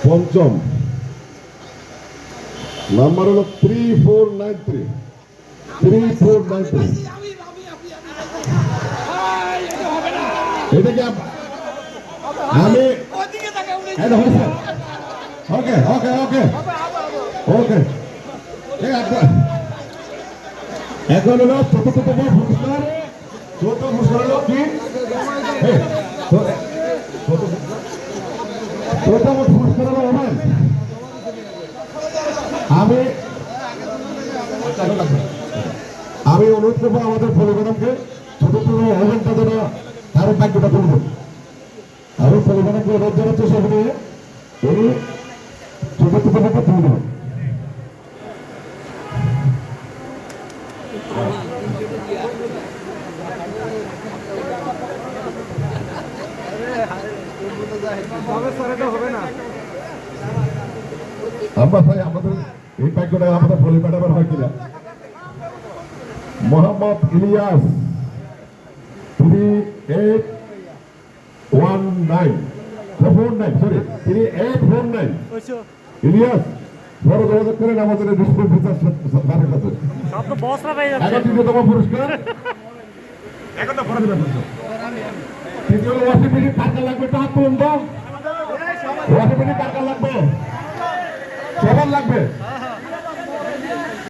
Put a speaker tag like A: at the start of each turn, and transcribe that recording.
A: পঞ্চম নাম্বার হলো 3493 3493 এটা কি আমি ওকে ওকে ওকে ওকে এখন হলো চতুর্থ পুরস্কার হলো কি প্রথম পুরস্কার হলো ওমান। আমি অনুরোধ করবো আমাদের পরিবারকে ছোট ছোট ওভেনটা যেন কারো ভাগ্যটা তুলব। আমি পরিবারকে অনুরোধ জানাচ্ছি সেখানে উনি ছোট ছোট ভাবে তুলব। আমাদের এই ভাগ্যটা আমাদের পরিবার হয় কিনা। মোহাম্মদ ইলিয়াস 3849 ইলিয়াস বড় যোগাযোগ করেন আমাদের পুরস্কার সবার লাগবে